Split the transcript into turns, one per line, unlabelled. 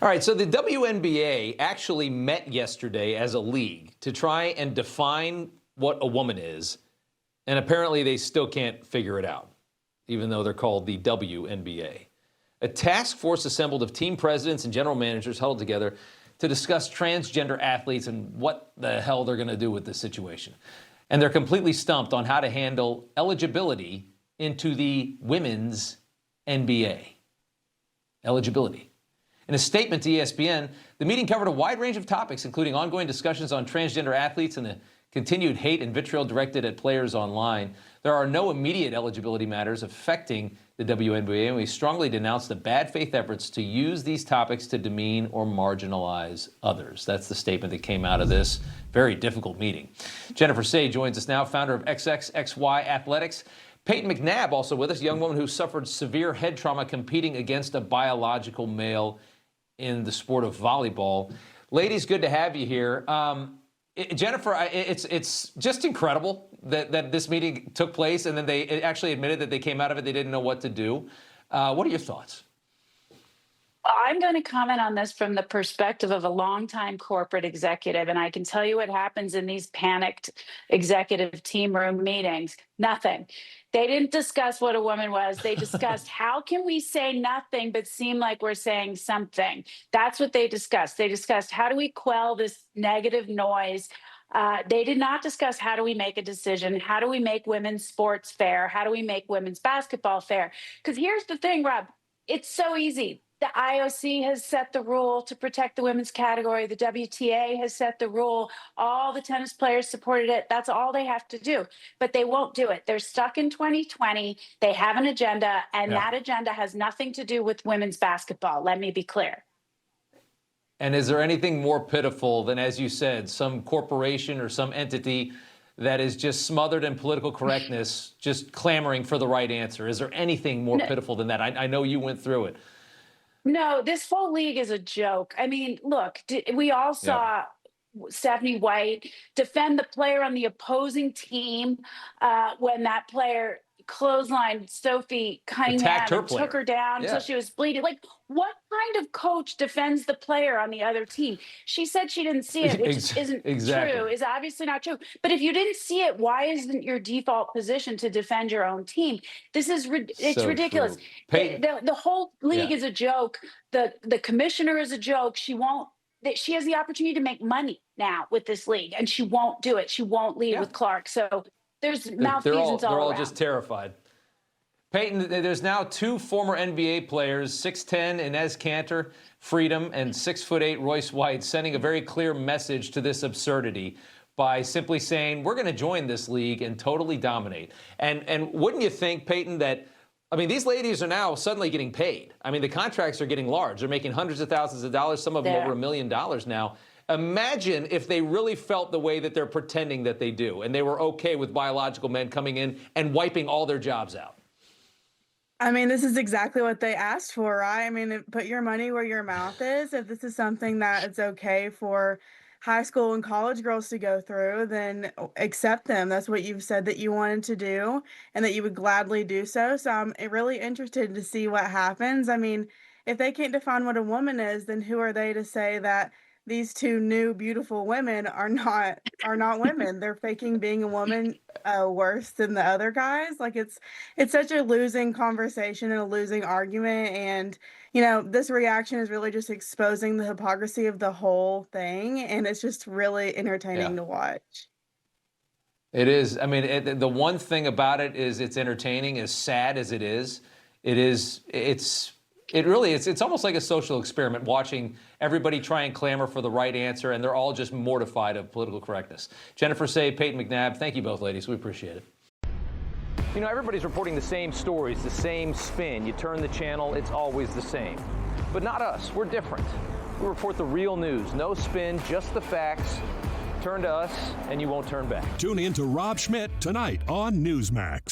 All right, so the WNBA actually met yesterday as a league to try and define what a woman is, and apparently they still can't figure it out, even though they're called the WNBA. A task force assembled of team presidents and general managers huddled together to discuss transgender athletes and what the hell they're going to do with this situation. And they're completely stumped on how to handle eligibility into the women's NBA. Eligibility. In a statement to ESPN, the meeting covered a wide range of topics, including ongoing discussions on transgender athletes and the continued hate and vitriol directed at players online. There are no immediate eligibility matters affecting the WNBA, and we strongly denounce the bad faith efforts to use these topics to demean or marginalize others. That's the statement that came out of this very difficult meeting. Jennifer Say joins us now, founder of XXXY Athletics. Payton McNabb also with us, a young woman who suffered severe head trauma competing against a biological male in the sport of volleyball. Ladies, good to have you here. Jennifer, it's just incredible that this meeting took place, and then they actually admitted that they came out of it, they didn't know what to do. What are your thoughts?
I'm going to comment on this from the perspective of a longtime corporate executive, and I can tell you what happens in these panicked executive team room meetings. Nothing. They didn't discuss what a woman was. They discussed how can we say nothing but seem like we're saying something. That's what they discussed. They discussed how do we quell this negative noise. They did not discuss how do we make a decision, how do we make women's sports fair, how do we make women's basketball fair. Because here's the thing, Rob, it's so easy. The IOC has set the rule to protect the women's category. The WTA has set the rule. All the tennis players supported it. That's all they have to do. But they won't do it. They're stuck in 2020. They have an agenda, and that agenda has nothing to do with women's basketball. Let me be clear.
And is there anything more pitiful than, as you said, some corporation or some entity that is just smothered in political correctness, just clamoring for the right answer? Is there anything more pitiful than that? I know you went through it.
No, this whole league is a joke. I mean, look, we all saw Stephanie White defend the player on the opposing team when that player clotheslined Sophie Cunningham and took her down until she was bleeding. Like, what kind of coach defends the player on the other team? She said she didn't see it, which isn't true, is obviously not true. But if you didn't see it, why isn't your default position to defend your own team? This is it's ridiculous. The whole league is a joke. The commissioner is a joke. She has the opportunity to make money now with this league, and she won't do it. She won't lead with Clark. So there's malfeasance
they're all
around.
just terrified. Payton, there's now two former NBA players, 6'10" Inez Cantor, Freedom, and 6'8" Royce White, sending a very clear message to this absurdity by simply saying, we're going to join this league and totally dominate. And wouldn't you think, Payton, that, I mean, these ladies are now suddenly getting paid. I mean, the contracts are getting large. They're making hundreds of thousands of dollars, some of them over $1 million now. Imagine if they really felt the way that they're pretending that they do, and they were okay with biological men coming in and wiping all their jobs out.
I mean, this is exactly what they asked for, right? I mean, put your money where your mouth is. If this is something that it's okay for high school and college girls to go through, then accept them. That's what you've said that you wanted to do and that you would gladly do so. So I'm really interested to see what happens. I mean, if they can't define what a woman is, then who are they to say that these two new beautiful women are not women? They're faking being a woman worse than the other guys. Like, it's such a losing conversation and a losing argument. And, you know, this reaction is really just exposing the hypocrisy of the whole thing. And it's just really entertaining to watch.
It is. I mean, the one thing about it is it's entertaining, as sad as it is. It's almost like a social experiment, watching everybody try and clamor for the right answer, and they're all just mortified of political correctness. Jennifer Say, Payton McNabb, thank you both, ladies. We appreciate it. You know, everybody's reporting the same stories, the same spin. You turn the channel, it's always the same. But not us. We're different. We report the real news. No spin, just the facts. Turn to us, and you won't turn back.
Tune in to Rob Schmitt Tonight on Newsmax.